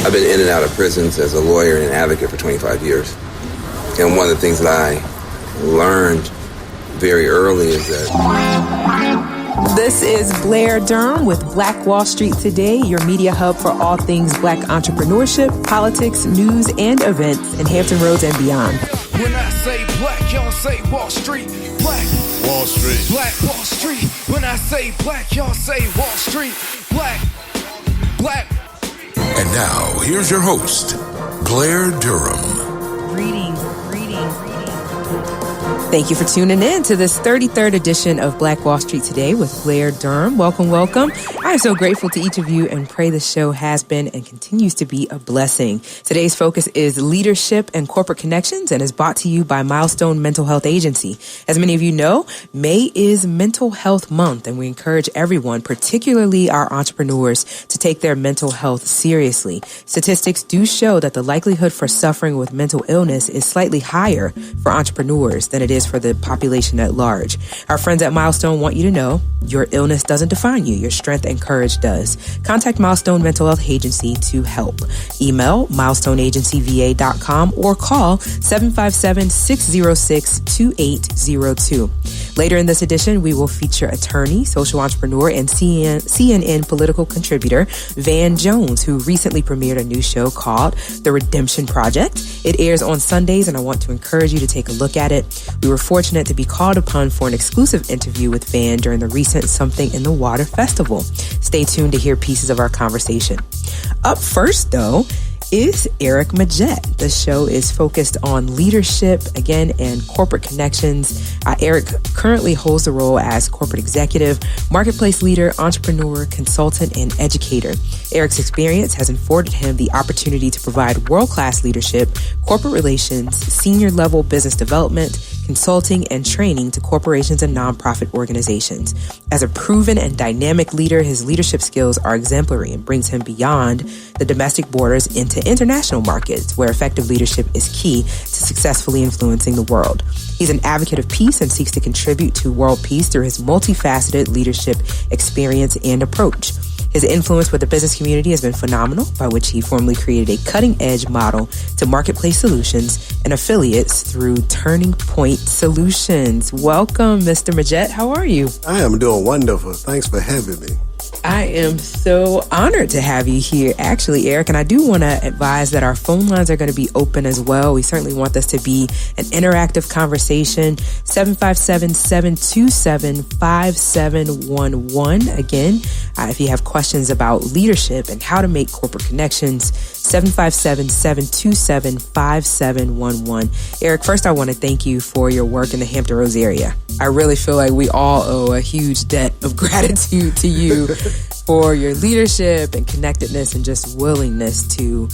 I've been in and out of prisons as a lawyer and an advocate for 25 years. And one of the things that I learned very early is that... This is Blair Durham with Black Wall Street Today, your media hub for all things Black entrepreneurship, politics, news, and events in Hampton Roads and beyond. When I say black, y'all say Wall Street. Black Wall Street. Black Wall Street. When I say black, y'all say Wall Street. Black. And now, here's your host, Blair Durham. Greetings. Thank you for tuning in to this 33rd edition of Black Wall Street Today with Blair Durham. Welcome. I am so grateful to each of you and pray the show has been and continues to be a blessing. Today's focus is leadership and corporate connections and is brought to you by Milestone Mental Health Agency. As many of you know, May is Mental Health Month, and we encourage everyone, particularly our entrepreneurs, to take their mental health seriously. Statistics do show that the likelihood for suffering with mental illness is slightly higher for entrepreneurs than it is for the population at large. Our friends at Milestone want you to know your illness doesn't define you. Your strength and courage does. Contact Milestone Mental Health Agency to help. Email milestoneagencyva.com or call 757-606-2802. Later in this edition, we will feature attorney, social entrepreneur, and CNN political contributor Van Jones, who recently premiered a new show called The Redemption Project. It airs on Sundays, and I want to encourage you to take a look at it. We were fortunate to be called upon for an exclusive interview with Van during the recent Something in the Water Festival. Stay tuned to hear pieces of our conversation. Up first, though, is Eric Majette. The show is focused on leadership, again, and corporate connections. Eric currently holds the role as corporate executive, marketplace leader, entrepreneur, consultant, and educator. Eric's experience has afforded him the opportunity to provide world-class leadership, corporate relations, senior-level business development, consulting, and training to corporations and nonprofit organizations. As a proven and dynamic leader, his leadership skills are exemplary and brings him beyond the domestic borders into international markets, where effective leadership is key to successfully influencing the world. He's an advocate of peace and seeks to contribute to world peace through his multifaceted leadership experience and approach. His influence with the business community has been phenomenal, by which he formally created a cutting-edge model to marketplace solutions and affiliates through Turning Point Solutions. Welcome, Mr. Majette. How are you? I am doing wonderful. Thanks for having me. I am so honored to have you here, actually, Eric. And I do want to advise that our phone lines are going to be open as well. We certainly want this to be an interactive conversation. 757-727-5711. Again, if you have questions about leadership and how to make corporate connections, 757-727-5711. Eric, first I want to thank you for your work in the Hampton Roads area. I really feel like we all owe a huge debt of gratitude to you for your leadership and connectedness and just willingness to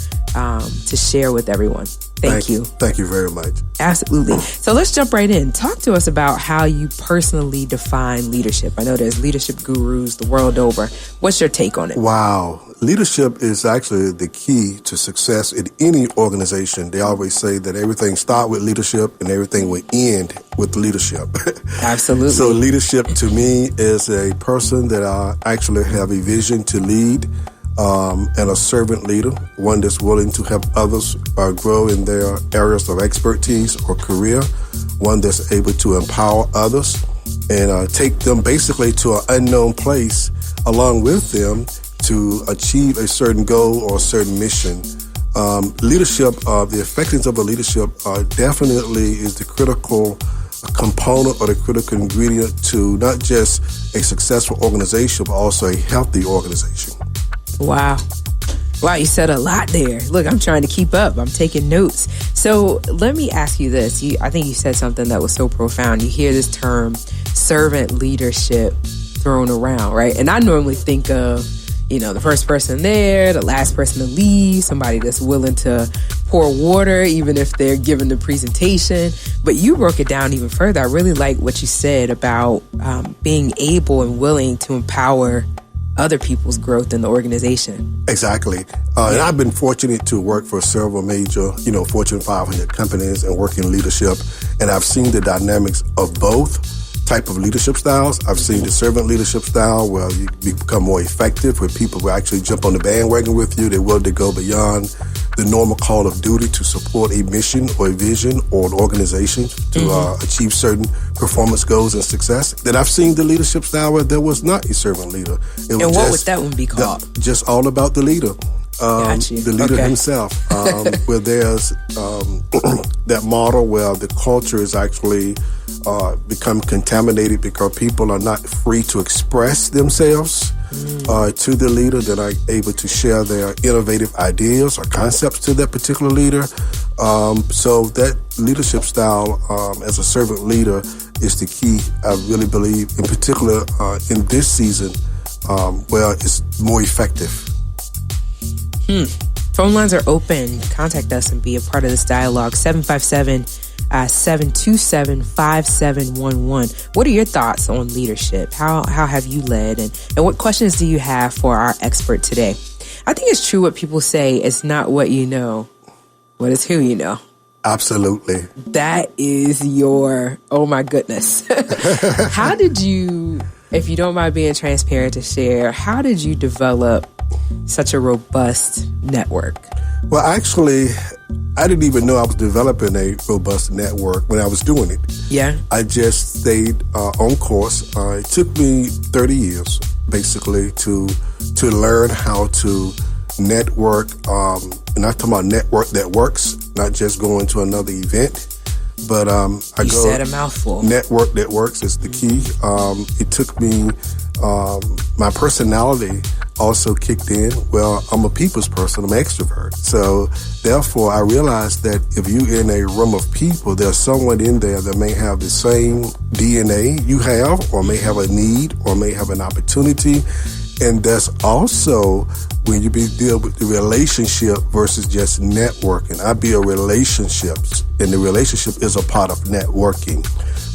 share with everyone. Thank you. Thank you very much. Absolutely. So let's jump right in. Talk to us about how you personally define leadership. I know there's leadership gurus the world over. What's your take on it? Wow. Leadership is actually the key to success in any organization. They always say that everything starts with leadership and everything will end with leadership. Absolutely. So leadership to me is a person that actually have a vision to lead, and a servant leader, one that's willing to help others grow in their areas of expertise or career, one that's able to empower others and take them basically to an unknown place along with them to achieve a certain goal or a certain mission. Leadership, the effectiveness of a leadership definitely is the critical component or the critical ingredient to not just a successful organization, but also a healthy organization. Wow, you said a lot there. Look, I'm trying to keep up. I'm taking notes. So let me ask you this. I think you said something that was so profound. You hear this term, servant leadership, thrown around, right? And I normally think of, the first person there, the last person to leave, somebody that's willing to pour water, even if they're giving the presentation. But you broke it down even further. I really like what you said about being able and willing to empower other people's growth in the organization. Exactly. And I've been fortunate to work for several major, Fortune 500 companies and work in leadership. And I've seen the dynamics of both. type of leadership styles. I've seen the servant leadership style where you become more effective, where people will actually jump on the bandwagon with you. They're willing to go beyond the normal call of duty to support a mission or a vision or an organization to achieve certain performance goals and success. Then I've seen the leadership style where there was not a servant leader. It was and what would that one be called? Just all about the leader. The leader himself, where there's that model where the culture is actually become contaminated because people are not free to express themselves to the leader, that are able to share their innovative ideas or concepts to that particular leader. So that leadership style as a servant leader is the key, I really believe, in particular in this season where it's more effective. Phone lines are open. Contact us and be a part of this dialogue. 757-727-5711. What are your thoughts on leadership? How have you led? And what questions do you have for our expert today? I think it's true what people say. It's not what you know, but it's who you know. Absolutely. That is your, oh my goodness. How did you, if you don't mind being transparent to share, how did you develop such a robust network? Well, actually, I didn't even know I was developing a robust network when I was doing it. Yeah. I just stayed on course. It took me 30 years, basically, to learn how to network. And I'm talking about network that works, not just going to another event. But you said a mouthful. Network that works is the key. It took me, my personality also kicked in. Well, I'm a people's person. I'm an extrovert. So therefore, I realized that if you're in a room of people, there's someone in there that may have the same DNA you have, or may have a need, or may have an opportunity. And that's also when you deal with the relationship versus just networking. I build relationships, and the relationship is a part of networking.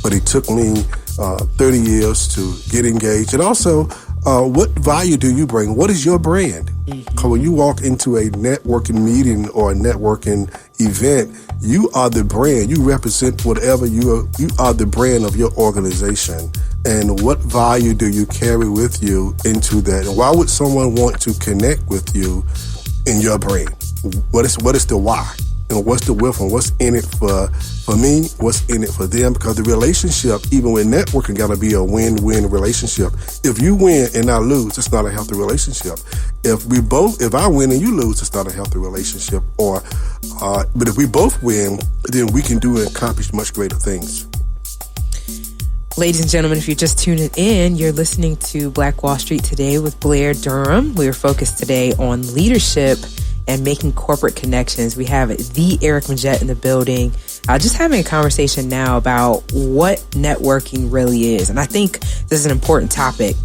But it took me 30 years to get engaged. And also, what value do you bring? What is your brand? Because when you walk into a networking meeting or a networking event, you are the brand. You represent whatever you are the brand of your organization. And what value do you carry with you into that? And why would someone want to connect with you in your brand? What is the why? And what's the with, and what's in it for me? What's in it for them? Because the relationship, even with networking, got to be a win-win relationship. If you win and I lose, it's not a healthy relationship. If I win and you lose, it's not a healthy relationship. But if we both win, then we can do and accomplish much greater things. Ladies and gentlemen, if you're just tuning in, you're listening to Black Wall Street Today with Blair Durham. We're focused today on leadership and making corporate connections. We have the Eric Majette in the building, just having a conversation now about what networking really is. And I think this is an important topic,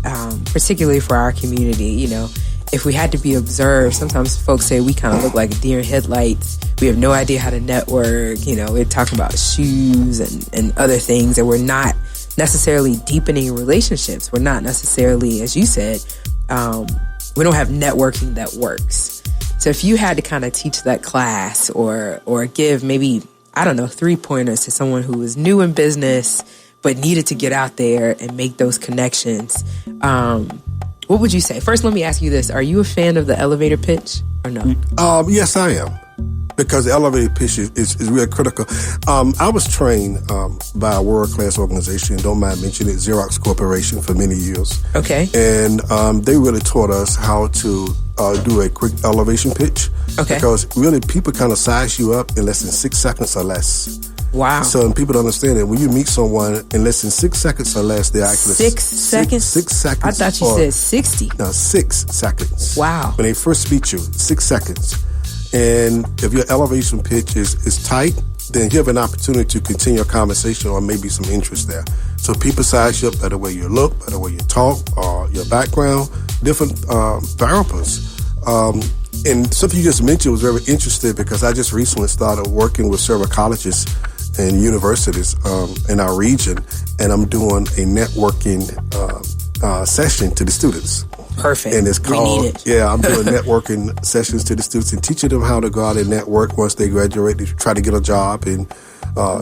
particularly for our community. You know, if we had to be observed, sometimes folks say we kind of look like a deer in headlights. We have no idea how to network. You know, we're talking about shoes and other things, and we're not necessarily deepening relationships. We're not necessarily, as you said, we don't have networking that works. So if you had to kind of teach that class or give maybe, I don't know, 3 pointers to someone who was new in business but needed to get out there and make those connections, what would you say? First, let me ask you this. Are you a fan of the elevator pitch or no? Yes, I am. Because the elevator pitch is real critical. I was trained by a world-class organization, don't mind mentioning it, Xerox Corporation, for many years. Okay. And they really taught us how to do a quick elevation pitch. Okay. Because really people kind of size you up in less than 6 seconds or less. Wow. So people don't understand that when you meet someone in less than 6 seconds or less, they're actually 6 seconds? 6 seconds. I thought you said 60. No, 6 seconds. Wow. When they first meet you, 6 seconds. And if your elevation pitch is tight, then you have an opportunity to continue a conversation or maybe some interest there. So people size you up by the way you look, by the way you talk, or your background, different variables. And something you just mentioned was very interesting because I just recently started working with several colleges and universities in our region, and I'm doing a networking session to the students. Perfect. And it's called, we need it. Yeah, I'm doing networking sessions to the students and teaching them how to go out and network once they graduate to try to get a job and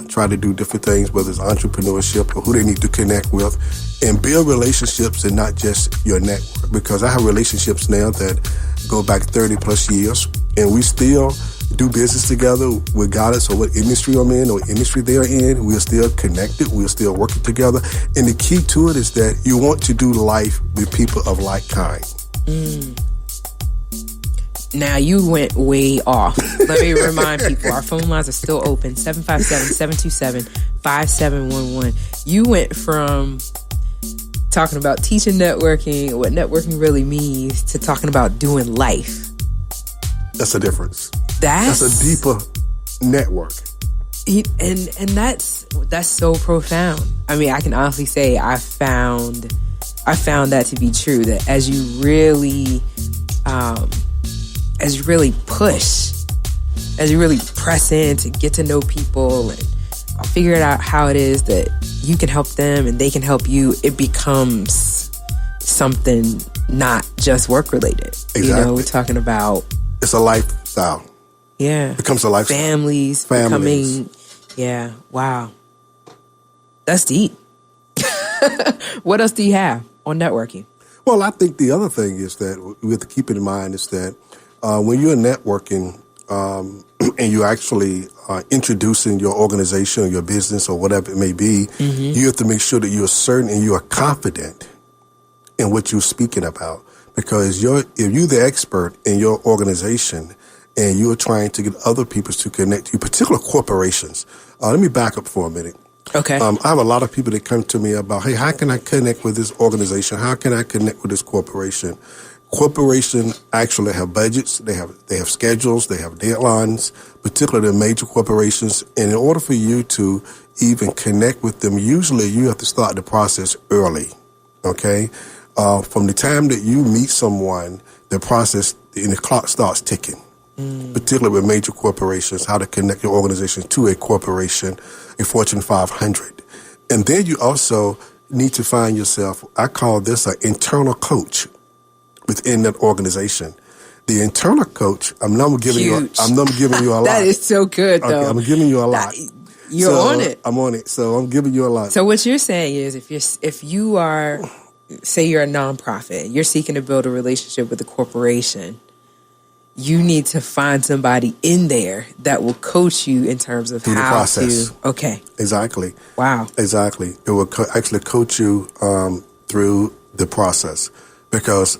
try to do different things, whether it's entrepreneurship or who they need to connect with, and build relationships and not just your network. Because I have relationships now that go back 30 plus years, and we still do business together regardless of what industry I'm in or industry they're in. We're still connected. We're still working together. And the key to it is that you want to do life with people of like kind. Now, you went way off. Let me remind people, our phone lines are still open, 757-727-5711. You went from talking about teaching networking, what networking really means, to talking about doing life. That's a difference. That's a deeper network. And that's so profound. I mean, I can honestly say I found that to be true, that as you really push, as you really press in to get to know people and figure out how it is that you can help them and they can help you, it becomes something not just work related. Exactly. You know, we're talking about, it's a lifestyle. Yeah. It becomes a lifestyle. Families. Becoming, yeah. Wow. That's deep. What else do you have on networking? Well, I think the other thing is that we have to keep in mind is that when you're networking and you're actually introducing your organization or your business or whatever it may be, you have to make sure that you're certain and you are confident in what you're speaking about. Because if you're the expert in your organization and you're trying to get other people to connect to you, particularly corporations. Let me back up for a minute. Okay. I have a lot of people that come to me about, hey, how can I connect with this organization? How can I connect with this corporation? Corporations actually have budgets. They have schedules. They have deadlines, particularly the major corporations. And in order for you to even connect with them, usually you have to start the process early. Okay. From the time that you meet someone, the process and the clock starts ticking. Particularly with major corporations, how to connect your organization to a corporation, a Fortune 500. And then you also need to find yourself, I call this an internal coach within that organization. The internal coach, I'm not giving you a lot. That is so good, though. Okay, I'm giving you a lot. You're on it. I'm on it. So I'm giving you a lot. So what you're saying is if you are, say you're a nonprofit, you're seeking to build a relationship with a corporation, you need to find somebody in there that will coach you in terms of through how the process. to. Okay. Exactly. Wow. Exactly. It will actually coach you through the process, because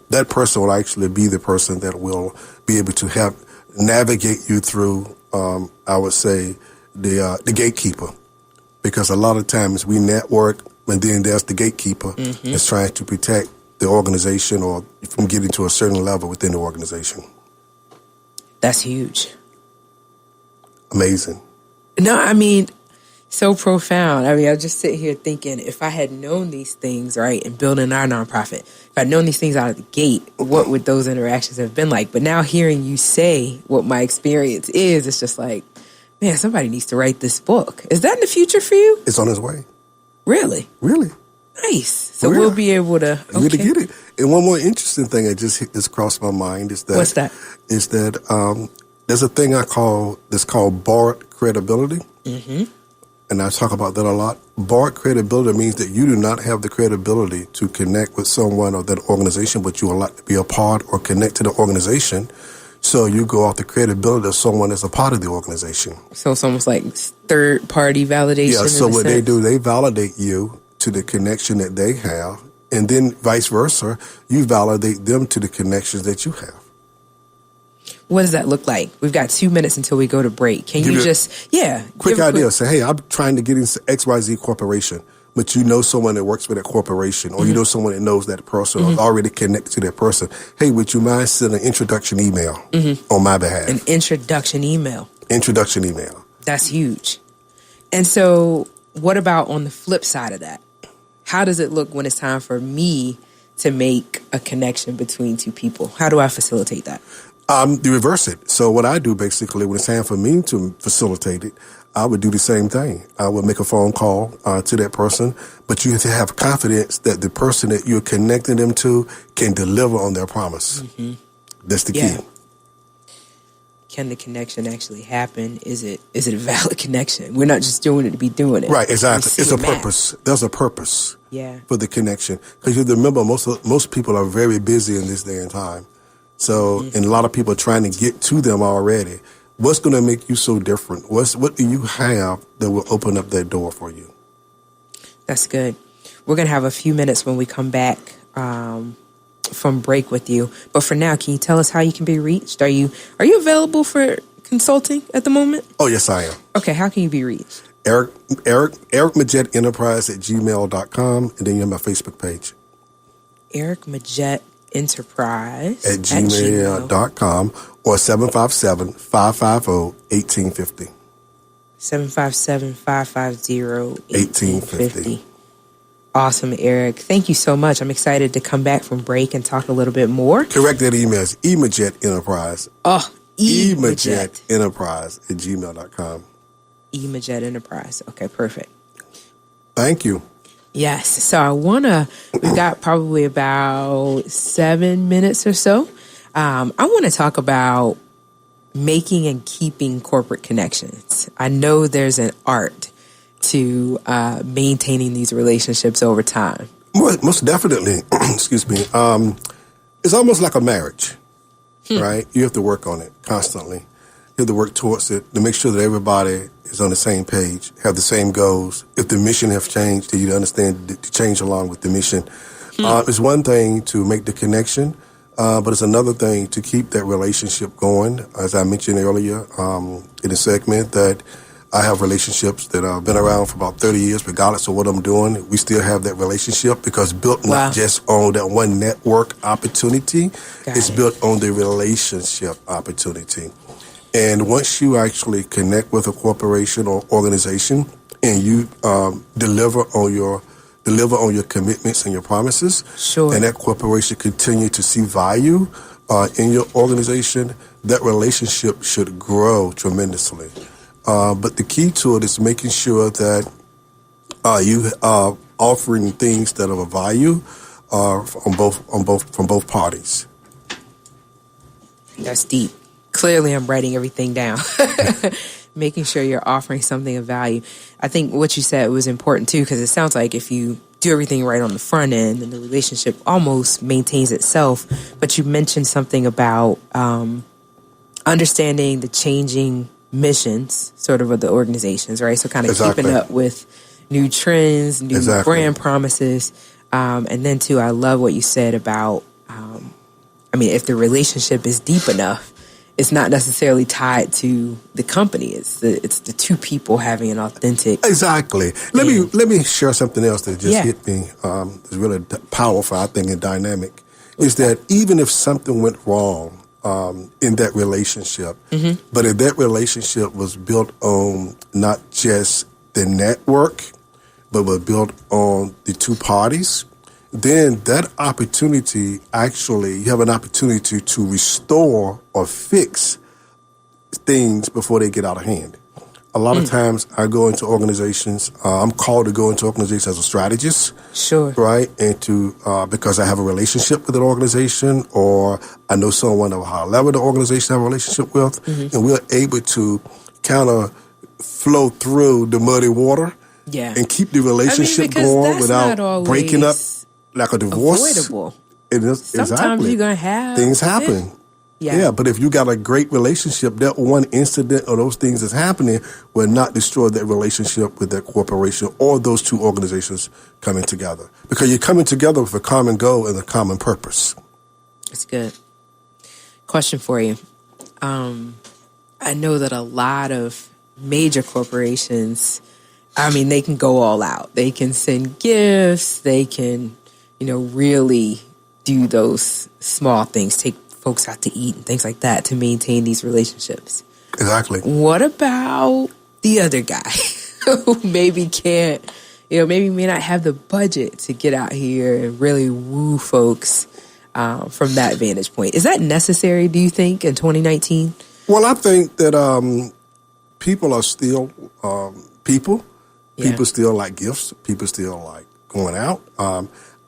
that person will actually be the person that will be able to help navigate you through, I would say, the gatekeeper. Because a lot of times we network, and then there's the gatekeeper that's trying to protect the organization or from getting to a certain level within the organization. That's huge. Amazing. No, I mean, so profound. I mean, I just sit here thinking, if I had known these things, right, in building our nonprofit, if I'd known these things out of the gate, what would those interactions have been like? But now hearing you say what my experience is, it's just like, man, somebody needs to write this book. Is that in the future for you? It's on its way. Really? Really. Nice. So we'll be able to. Okay. You're to get it. And one more interesting thing that just crossed my mind is that. What's that? Is that there's a thing that's called borrowed credibility. And I talk about that a lot. Borrowed credibility means that you do not have the credibility to connect with someone or that organization, but you would like to be a part or connect to the organization. So you go off the credibility of someone that's a part of the organization. So it's almost like third-party validation. Yeah, so what they do, they validate you to the connection that they have, and then vice versa, you validate them to the connections that you have. What does that look like? We've got 2 minutes until we go to break. Can you just, quick idea. Say, hey, I'm trying to get into XYZ corporation, but you know someone that works for that corporation, or you know someone that knows that person or already connected to that person. Hey, would you mind sending an introduction email on my behalf? An introduction email. Introduction email. That's huge. And so what about on the flip side of that? How does it look when it's time for me to make a connection between two people? How do I facilitate that? You reverse it. So what I do basically, when it's time for me to facilitate it, I would do the same thing. I would make a phone call to that person, but you have to have confidence that the person that you're connecting them to can deliver on their promise. That's the key. can the connection actually happen? Is it a valid connection? We're not just doing it to be doing it. Right, exactly. It's a purpose. There's a purpose for the connection. Because you have to remember, most people are very busy in this day and time. So, and a lot of people are trying to get to them already. What's going to make you so different? What do you have that will open up that door for you? That's good. We're going to have a few minutes when we come back from break with you. But for now, can you tell us how you can be reached? Are you available for consulting at the moment? Oh, yes, I am. Okay, how can you be reached? Eric Majette Enterprise at gmail.com, and then you have my Facebook page. Eric Majette Enterprise at gmail.com or 757-550-1850. 757-550-1850. Awesome, Eric. Thank you so much. I'm excited to come back from break and talk a little bit more. Correct that email. It's Majette Enterprise. Oh, Majette Enterprise at gmail.com. Majette Enterprise. Okay, perfect. Thank you. Yes. So we've got probably about 7 minutes or so. I want to talk about making and keeping corporate connections. I know there's an art to maintaining these relationships over time. Most definitely. Excuse me. It's almost like a marriage, right? You have to work on it constantly. You have to work towards it to make sure that everybody is on the same page, have the same goals. If the mission has changed, then you understand to change along with the mission. It's one thing to make the connection, but it's another thing to keep that relationship going. As I mentioned earlier in the segment, that I have relationships that have been around for about 30 years, regardless of what I'm doing. We still have that relationship because built not just on that one network opportunity, it's built on the relationship opportunity. And once you actually connect with a corporation or organization and you deliver on your commitments and your promises, and that corporation continue to see value in your organization, that relationship should grow tremendously. But the key to it is making sure that you are offering things that are of value from both parties. That's deep. Clearly, I'm writing everything down. Making sure you're offering something of value. I think what you said was important too, because it sounds like if you do everything right on the front end, then the relationship almost maintains itself. But you mentioned something about understanding the changing missions, sort of the organizations, right? So kind of keeping up with new trends, new brand promises. And then too, I love what you said about, if the relationship is deep enough, it's not necessarily tied to the company. It's the two people having an authentic. Exactly. Let me share something else that just hit me. It's really powerful, I think, and dynamic. Is that even if something went wrong in that relationship, but if that relationship was built on not just the network, but was built on the two parties, then that opportunity, actually, you have an opportunity to restore or fix things before they get out of hand. A lot of times I go into organizations, I'm called to go into organizations as a strategist. Sure. Right? And because I have a relationship with an organization, or I know someone at a higher level of the organization I have a relationship with, and we're able to kind of flow through the muddy water and keep the relationship going without breaking up. Like a divorce, avoidable. It is, Sometimes you're going to have things happen. Yeah, but if you got a great relationship, that one incident or those things that's happening will not destroy that relationship with that corporation or those two organizations coming together. Because you're coming together with a common goal and a common purpose. That's good. Question for you. I know that a lot of major corporations, they can go all out. They can send gifts. They can really do those small things, take folks out to eat and things like that to maintain these relationships. Exactly. What about the other guy who maybe can't, maybe may not have the budget to get out here and really woo folks from that vantage point? Is that necessary, do you think, in 2019? Well, I think that people are still people. People still like gifts. People still like going out.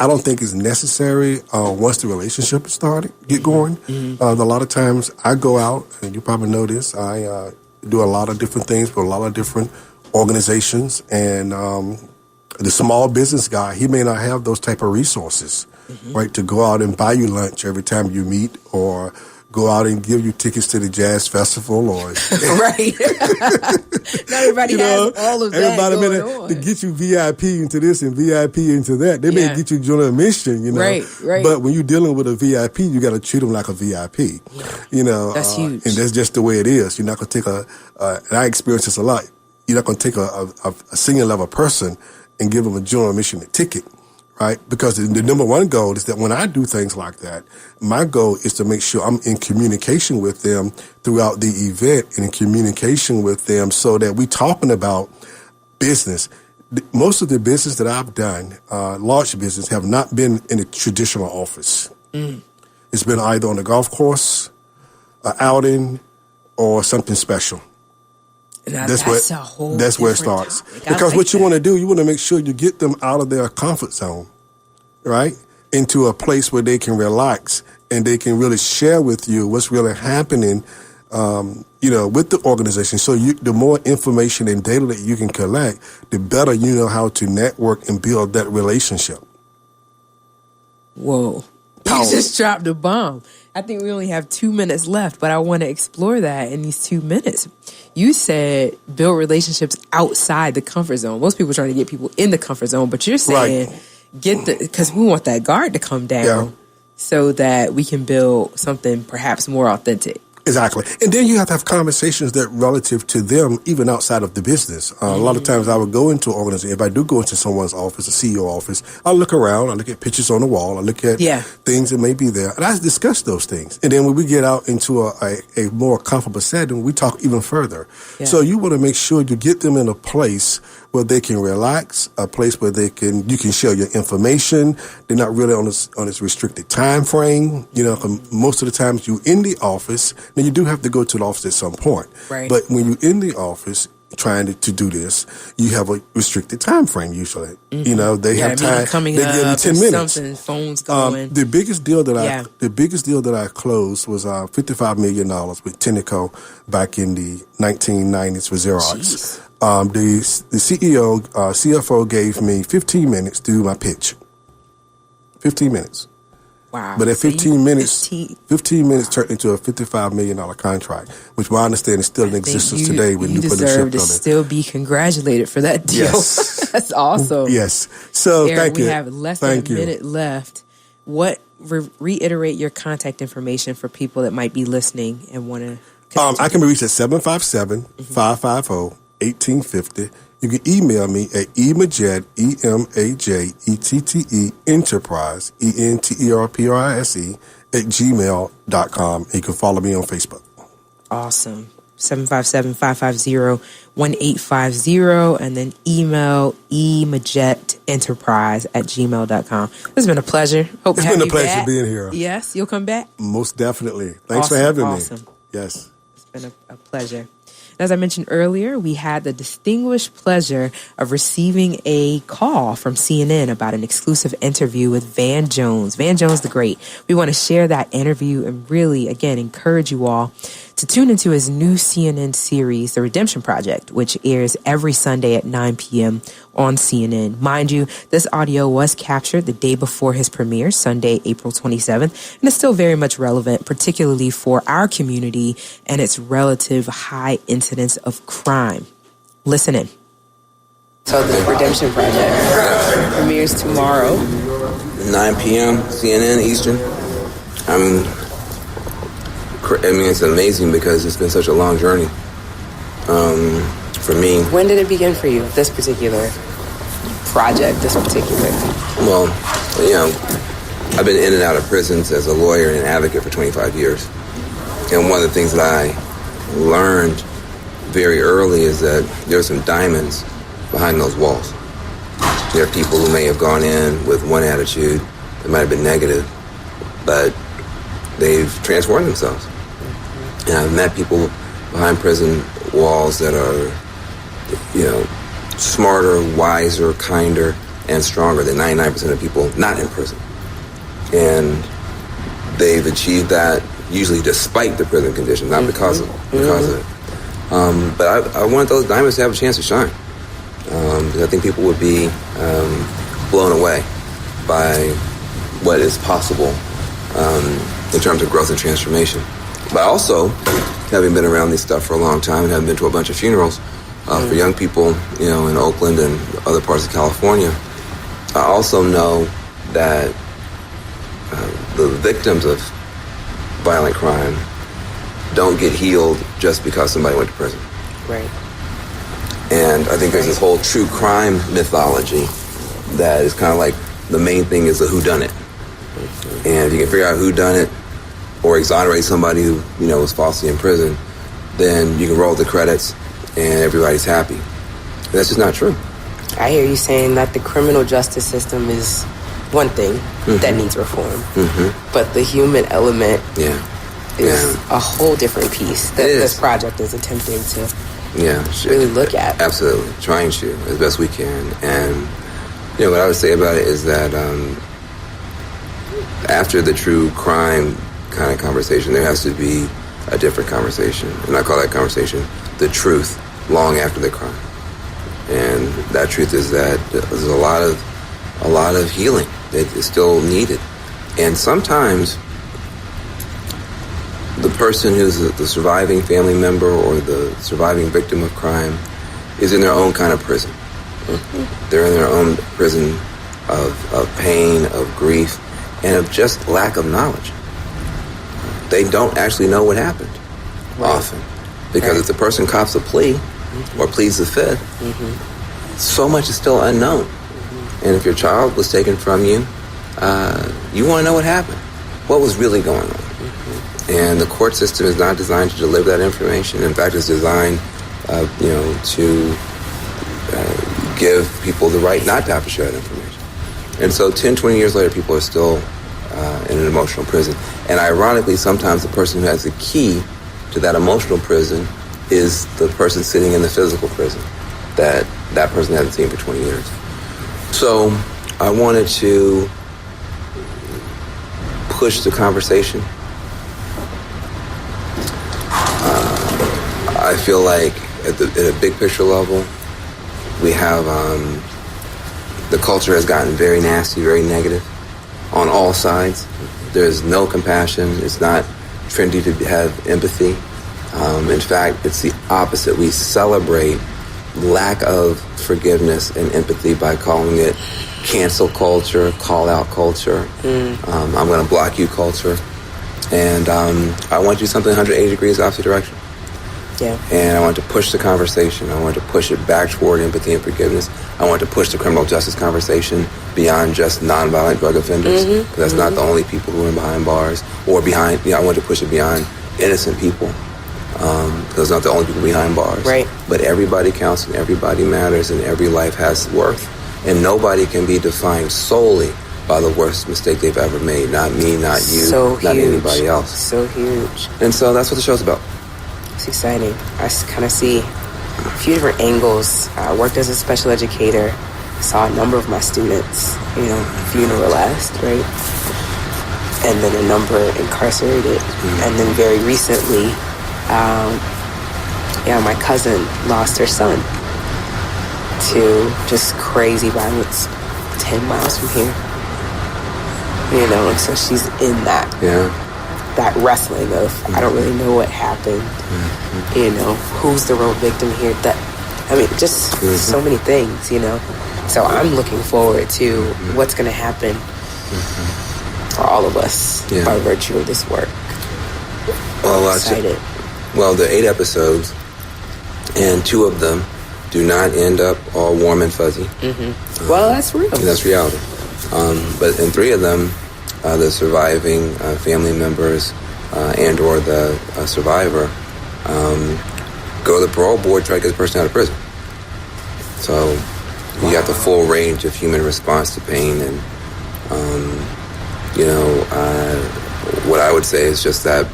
I don't think it's necessary once the relationship is started, get going. A lot of times I go out, and you probably know this, I do a lot of different things for a lot of different organizations, and the small business guy, he may not have those type of resources, right, to go out and buy you lunch every time you meet, or go out and give you tickets to the jazz festival, or right. Not everybody has all of that going on. To get you VIP into this and VIP into that. They may get you joint admission, Right. But when you're dealing with a VIP, you got to treat them like a VIP. Yeah. That's huge. And that's just the way it is. You're not going to take and I experience this a lot. You're not going to take a senior level person and give them a joint admission ticket. Right? Because the number one goal is that when I do things like that, my goal is to make sure I'm in communication with them throughout the event and in communication with them so that we're talking about business. Most of the business that I've done, large business, have not been in a traditional office. It's been either on the golf course, an outing, or something special. That's where it starts. Because what you want to do, you want to make sure you get them out of their comfort zone, right? Into a place where they can relax and they can really share with you what's really happening, with the organization. So the more information and data that you can collect, the better you know how to network and build that relationship. Whoa. You just dropped a bomb. I think we only have 2 minutes left, but I want to explore that in these 2 minutes. You said build relationships outside the comfort zone. Most people are trying to get people in the comfort zone, but you're saying because we want that guard to come down so that we can build something perhaps more authentic. Exactly. And then you have to have conversations that relative to them, even outside of the business. A lot of times I would go into an organization. If I do go into someone's office, a CEO office, I look around, I look at pictures on the wall, I look at things that may be there, and I discuss those things. And then when we get out into a more comfortable setting, we talk even further. Yeah. So you want to make sure you get them in a place where they can relax, a place where you can share your information. They're not really on this restricted time frame. Most of the times you're in the office. Now you do have to go to the office at some point. Right. But when you're in the office trying to do this, you have a restricted time frame usually. They have time. Coming they give you 10 minutes. Something, phones going. The biggest deal that I closed was $55 million with Tenneco back in the 1990s for Xerox. The CEO, CFO gave me 15 minutes to do my pitch. 15 minutes. Wow. But at 15 minutes turned into a $55 million contract, which my understanding is still in existence today when you put the ship on it. You deserve to still be congratulated for that deal. Yes. That's awesome. Yes. So Eric, thank you. We have less than a minute left. Reiterate your contact information for people that might be listening and want to I can be reached at 757-550-1850. You can email me at emajette, EMAJETTE, Enterprise, ENTERPRISE, @gmail.com. And you can follow me on Facebook. Awesome. 757-550-1850, and then email emajette.enterprise @gmail.com. This has been a pleasure. It's been a pleasure being here. Yes, you'll come back? Most definitely. Thanks for having me. Yes. It's been a pleasure. As I mentioned earlier, we had the distinguished pleasure of receiving a call from CNN about an exclusive interview with Van Jones. Van Jones the Great. We want to share that interview and really, again, encourage you all to tune into his new CNN series, The Redemption Project, which airs every Sunday at 9 p.m. on CNN. Mind you, this audio was captured the day before his premiere, Sunday, April 27th, and it's still very much relevant, particularly for our community and its relative high incidence of crime. Listen in. So The Redemption Project premieres tomorrow. 9 p.m. CNN Eastern. It's amazing because it's been such a long journey for me. When did it begin for you, this particular project, this particular? Well, I've been in and out of prisons as a lawyer and an advocate for 25 years. And one of the things that I learned very early is that there are some diamonds behind those walls. There are people who may have gone in with one attitude that might have been negative, but they've transformed themselves. And I've met people behind prison walls that are, smarter, wiser, kinder, and stronger than 99% of people not in prison. And they've achieved that usually despite the prison conditions, not because of it. But I want those diamonds to have a chance to shine. Because I think people would be blown away by what is possible in terms of growth and transformation. But also, having been around this stuff for a long time and having been to a bunch of funerals for young people, in Oakland and other parts of California, I also know that the victims of violent crime don't get healed just because somebody went to prison. Right. And I think there's this whole true crime mythology that is kind of like the main thing is the whodunit. And if you can figure out who done it or exonerate somebody who, was falsely in prison, then you can roll the credits and everybody's happy. And that's just not true. I hear you saying that the criminal justice system is one thing that needs reform. But the human element is a whole different piece that this project is attempting to really look at. Absolutely. Trying to, as best we can. And, what I would say about it is that after the true crime kind of conversation, there has to be a different conversation. And I call that conversation the truth long after the crime. And that truth is that there's a lot of healing that is still needed. And sometimes the person who's the surviving family member or the surviving victim of crime is in their own kind of prison. They're in their own prison of pain, of grief, and of just lack of knowledge. They don't actually know what happened often. Because if the person cops a plea or pleads the fifth, so much is still unknown. And if your child was taken from you, you want to know what happened. What was really going on? And the court system is not designed to deliver that information. In fact, it's designed, to give people the right not to have to share that information. And so 10, 20 years later, people are still in an emotional prison. And ironically, sometimes the person who has the key to that emotional prison is the person sitting in the physical prison that person hasn't seen for 20 years. So I wanted to push the conversation. I feel like at a big picture level, we have the culture has gotten very nasty, very negative on all sides. There's no compassion. It's not trendy to have empathy. In fact, it's the opposite. We celebrate lack of forgiveness and empathy by calling it cancel culture, call-out culture, I'm going to block you culture. And I want to do something 180 degrees opposite direction. Yeah. And I want to push the conversation. I want to push it back toward empathy and forgiveness. I want to push the criminal justice conversation beyond just nonviolent drug offenders, because that's not the only people who are behind bars or behind. I want to push it beyond innocent people, because not the only people behind bars. Right. But everybody counts and everybody matters and every life has worth. And nobody can be defined solely by the worst mistake they've ever made. Not me, not you, not anybody else. So huge. And so that's what the show's about. It's exciting. I kind of see a few different angles. I worked as a special educator. Saw a number of my students, funeralized, right? And then a number incarcerated. And then very recently, my cousin lost her son to just crazy violence 10 miles from here. And so she's in that. Yeah. That wrestling of, I don't really know what happened, who's the real victim here, just so many things, So I'm looking forward to what's going to happen for all of us by virtue of this work. Well, I'm excited. Well, there are 8 episodes, and 2 of them do not end up all warm and fuzzy. Well, that's real. That's reality. But in 3 of them, the surviving family members and or the survivor go to the parole board, try to get the person out of prison. So you got the full range of human response to pain. And, what I would say is just that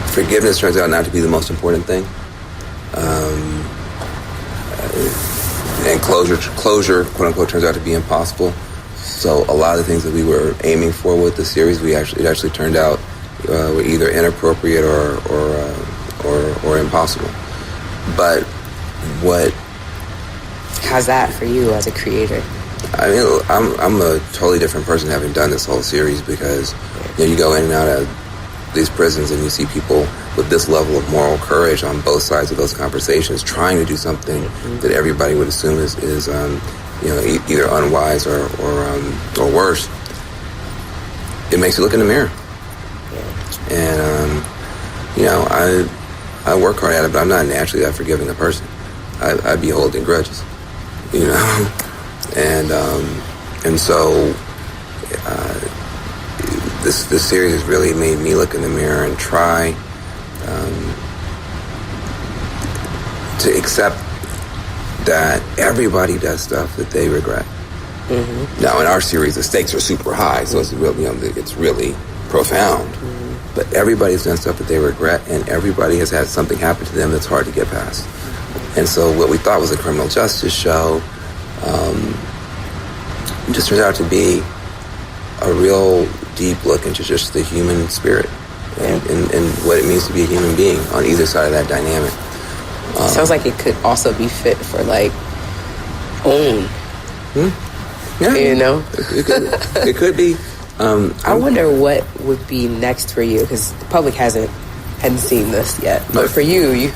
forgiveness turns out not to be the most important thing. And closure, quote unquote, turns out to be impossible. So a lot of the things that we were aiming for with the series, it actually turned out were either inappropriate or impossible. But how's that for you as a creator? I mean, I'm a totally different person having done this whole series, because you go in and out of these prisons and you see people with this level of moral courage on both sides of those conversations, trying to do something that everybody would assume is either unwise or worse. It makes you look in the mirror. And I work hard at it, but I'm not naturally that forgiving a person. I be holding grudges, and so this series has really made me look in the mirror and try to accept that everybody does stuff that they regret. Mm-hmm. Now, in our series, the stakes are super high, so it's really, it's really profound. Mm-hmm. But everybody's done stuff that they regret, and everybody has had something happen to them that's hard to get past. And so what we thought was a criminal justice show just turned out to be a real deep look into just the human spirit and what it means to be a human being on either side of that dynamic. Sounds like it could also be fit for, like, OWN. Yeah, it could be. I wonder what would be next for you, because the public hadn't seen this yet. But for you,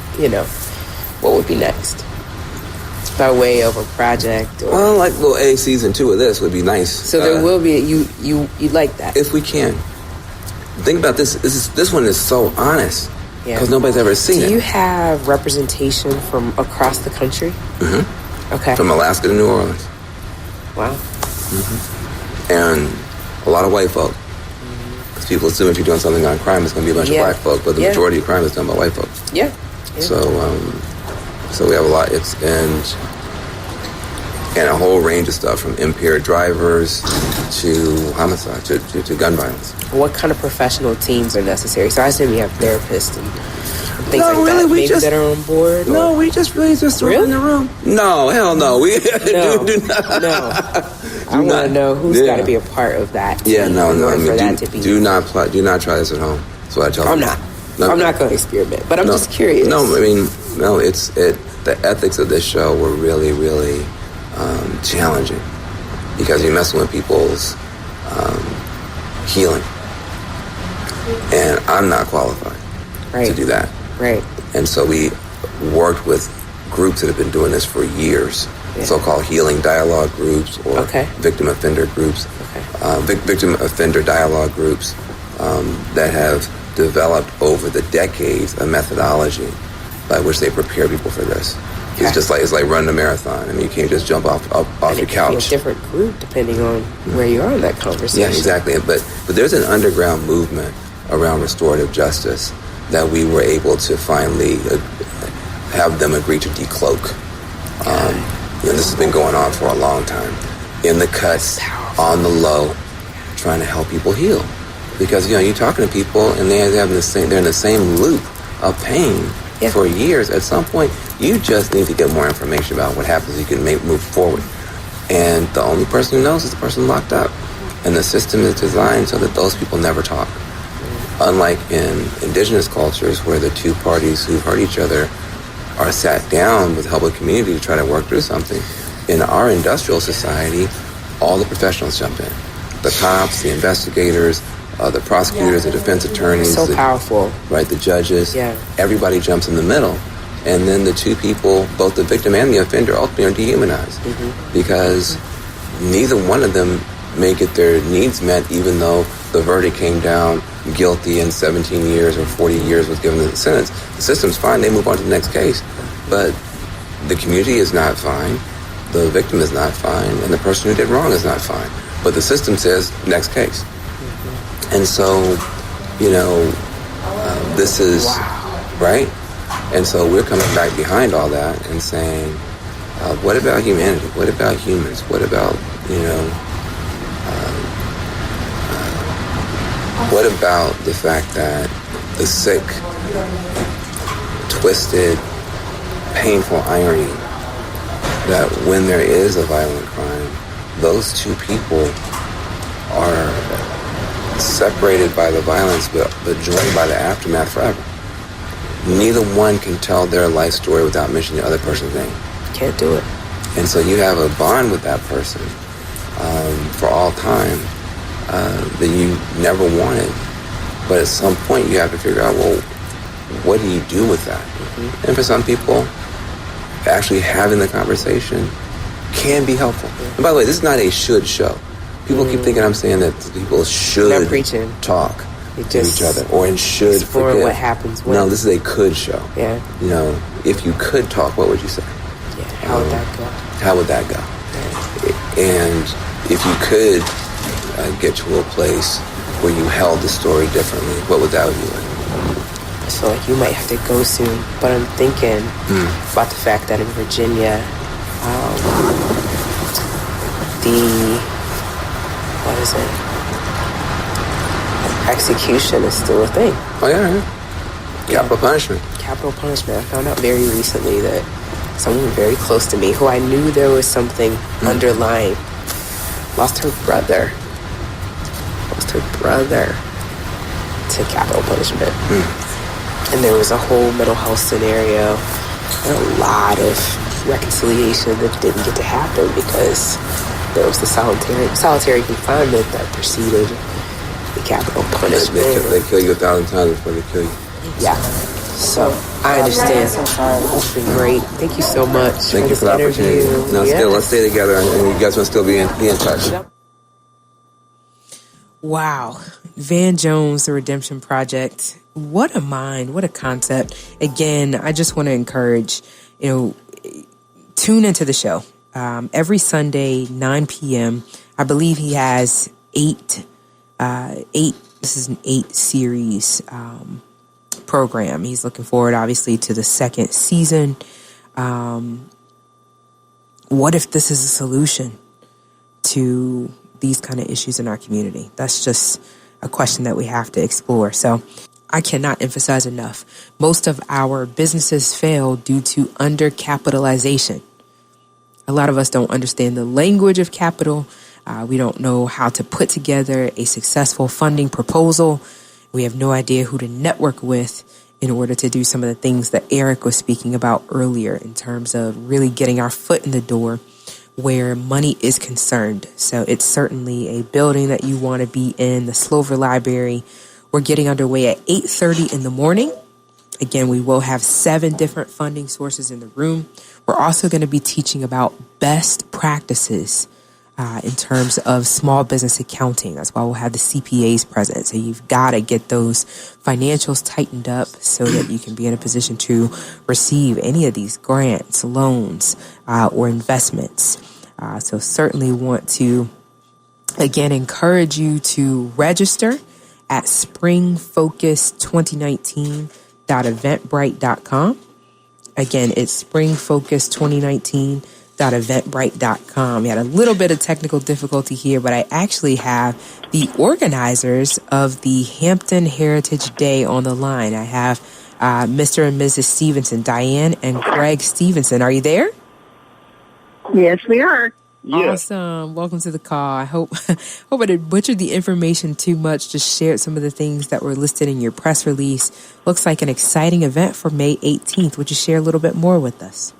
what would be next? By way of a project? Or... Well, a season 2 of this would be nice. So there will be, you'd like that? If we can. Think about this. This one is so honest. Because nobody's ever seen it. Do you have representation from across the country? Mm-hmm. Okay. From Alaska to New Orleans. Wow. Mm-hmm. And a lot of white folk. Because people assume if you're doing something on crime, it's going to be a bunch of black folk. But the majority of crime is done by white folk. Yeah. So we have a lot. And a whole range of stuff, from impaired drivers to homicide to gun violence. What kind of professional teams are necessary? So I assume you have therapists and things that are on board? No, we just really throw in the room. No, hell no. We do not. No. I want to know who's got to be a part of that team. Yeah, no. I mean, do not try this at home. That's what I tell them. I'm not going to experiment, but I'm just curious. No, I mean, the ethics of this show were really, really challenging, because you're messing with people's healing, and I'm not qualified to do that. Right. And so we worked with groups that have been doing this for years, so-called healing dialogue groups or victim offender groups, victim offender dialogue groups that have developed over the decades a methodology by which they prepare people for this. It's like running a marathon. I mean, you can't just jump off your couch. It can be a different group depending on where you are in that conversation. Yeah, exactly. But there's an underground movement around restorative justice that we were able to finally have them agree to decloak. This has been going on for a long time. In the cuts, on the low, trying to help people heal. Because, you're talking to people and they're in the same loop of pain for years. At some point, you just need to get more information about what happens. You can move forward. And the only person who knows is the person locked up. And the system is designed so that those people never talk. Unlike in indigenous cultures where the two parties who hurt each other are sat down with the help of the community to try to work through something. In our industrial society, all the professionals jump in. The cops, the investigators, the prosecutors, the defense attorneys. So powerful. Right, the judges. Yeah. Everybody jumps in the middle. And then the two people, both the victim and the offender, ultimately are dehumanized. Mm-hmm. Because neither one of them may get their needs met, even though the verdict came down guilty and 17 years or 40 years was given the sentence. The system's fine. They move on to the next case. But the community is not fine. The victim is not fine. And the person who did wrong is not fine. But the system says, next case. And so, this is, right? And so we're coming back behind all that and saying, what about humanity? What about humans? What about, what about the fact that the sick, twisted, painful irony that when there is a violent crime, those two people are separated by the violence, but joined by the aftermath forever. Neither one can tell their life story without mentioning the other person's name. Can't do it. And so you have a bond with that person for all time that you never wanted. But at some point you have to figure out, well, what do you do with that? Mm-hmm. And for some people, actually having the conversation can be helpful. And by the way, this is not a should show. People keep thinking I'm saying that people should talk to each other or should forget what happens when. No, this is a could show. Yeah. You know, if you could talk, what would you say? Yeah. How would that go? How would that go? Yeah. And if you could get to a place where you held the story differently, what would that be like? I feel like you might have to go soon, but I'm thinking about the fact that in Virginia, execution is still a thing. Oh, yeah. Capital punishment. Capital punishment. I found out very recently that someone very close to me, who I knew there was something underlying, lost her brother to capital punishment. And there was a whole mental health scenario and a lot of reconciliation that didn't get to happen because there was the solitary confinement that preceded the capital punishment. They kill you 1,000 times before they kill you. Yeah. So I understand. It's been great. Thank you so much Thank you for the opportunity. No, still, let's stay together, and you guys will still be in touch. Yep. Wow. Van Jones, The Redemption Project. What a mind. What a concept. Again, I just want to encourage, tune into the show. Every Sunday, 9 p.m. I believe he has eight. This is an 8-series program. He's looking forward, obviously, to the second season. What if this is a solution to these kind of issues in our community? That's just a question that we have to explore. So I cannot emphasize enough. Most of our businesses fail due to undercapitalization. A lot of us don't understand the language of capital. We don't know how to put together a successful funding proposal. We have no idea who to network with in order to do some of the things that Eric was speaking about earlier in terms of really getting our foot in the door where money is concerned. So it's certainly a building that you want to be in, the Slover Library. We're getting underway at 8:30 in the morning. Again, we will have 7 different funding sources in the room. We're also going to be teaching about best practices in terms of small business accounting. That's why we'll have the CPAs present. So you've got to get those financials tightened up so that you can be in a position to receive any of these grants, loans, or investments. So certainly want to, again, encourage you to register at springfocus2019.eventbrite.com. Again, it's springfocus2019.eventbrite.com. We had a little bit of technical difficulty here, but I actually have the organizers of the Hampton Heritage Day on the line. I have Mr. and Mrs. Stevenson, Diane and Greg Stevenson. Are you there? Yes, we are. Yes. Awesome. Welcome to the call. I hope I didn't butcher the information too much. Just shared some of the things that were listed in your press release. Looks like an exciting event for May 18th. Would you share a little bit more with us?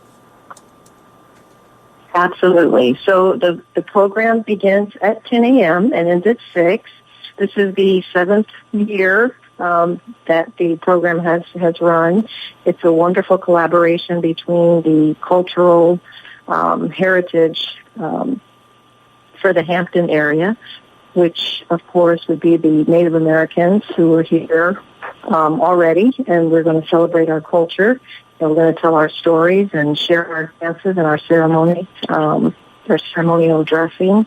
Absolutely. So the program begins at 10 a.m. and ends at 6. This is the 7th year that the program has run. It's a wonderful collaboration between the cultural heritage for the Hampton area, which, of course, would be the Native Americans who are here already, and we're going to celebrate our culture. And we're going to tell our stories and share our dances and our ceremony, our ceremonial dressing.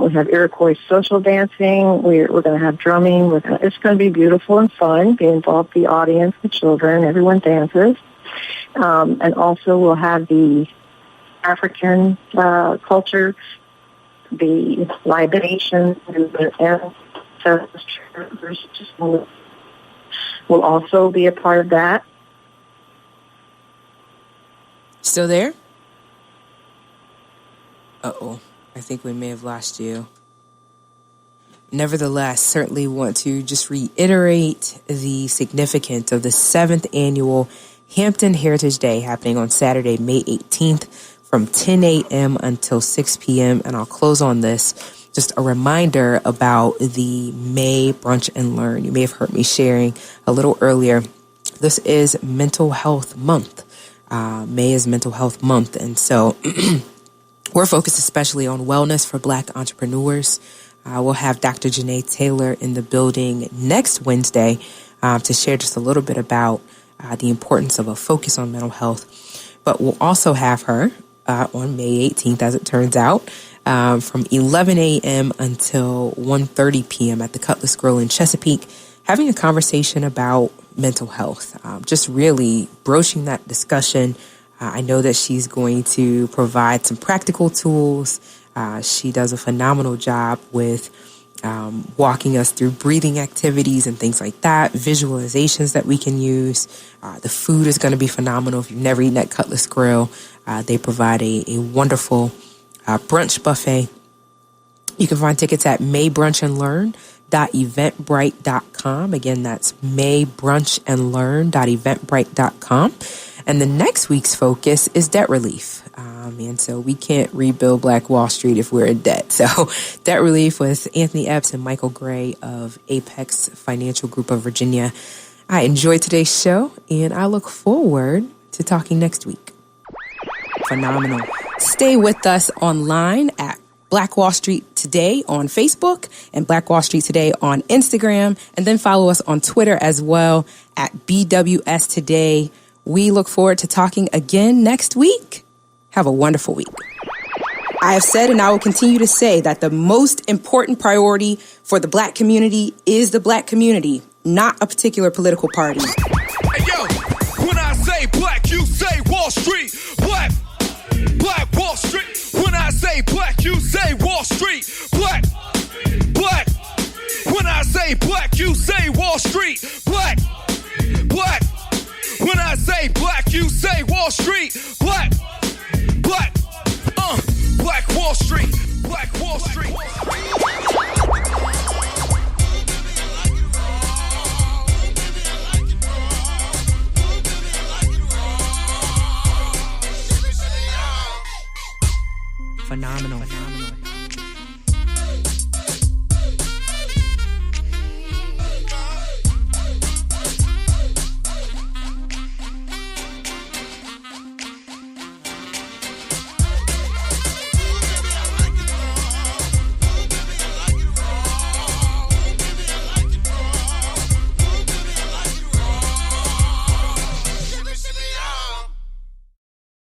We have Iroquois social dancing. We're going to have drumming. It's going to be beautiful and fun. They involve the audience, the children. Everyone dances. And also we'll have the African culture, the libations, and the ancestors will also be a part of that. Still there? Uh-oh. I think we may have lost you. Nevertheless, certainly want to just reiterate the significance of the 7th annual Hampton Heritage Day happening on Saturday, May 18th from 10 a.m. until 6 p.m. And I'll close on this. Just a reminder about the May Brunch and Learn. You may have heard me sharing a little earlier. This is Mental Health Month. May is Mental Health Month. And so we're focused especially on wellness for Black entrepreneurs. We'll have Dr. Janae Taylor in the building next Wednesday to share just a little bit about the importance of a focus on mental health. But we'll also have her on May 18th, as it turns out, from 11 a.m. until 1:30 p.m. at the Cutlass Grill in Chesapeake, having a conversation about mental health, just really broaching that discussion. I know that she's going to provide some practical tools. She does a phenomenal job with walking us through breathing activities and things like that, visualizations that we can use. The food is going to be phenomenal. If you've never eaten at Cutlass Grill, they provide a wonderful brunch buffet. You can find tickets at maybrunchandlearn.eventbrite.com. Again, that's maybrunchandlearn.eventbrite.com. And the next week's focus is debt relief. And so we can't rebuild Black Wall Street if we're in debt. So debt relief with Anthony Epps and Michael Gray of Apex Financial Group of Virginia. I enjoyed today's show, and I look forward to talking next week. Phenomenal. Stay with us online at Black Wall Street Today on Facebook and Black Wall Street Today on Instagram, and then follow us on Twitter as well at BWS Today. We look forward to talking again next week. Have a wonderful week. I have said and I will continue to say that the most important priority for the Black community is the Black community, not a particular political party. Hey, yo, when I say black, you say Wall Street. Black Wall Street. When I say black, you say Wall Street. Black. When I say black, you say Wall Street. Black. When I say black, you say Wall Street. Black Wall Street. Black Wall Street.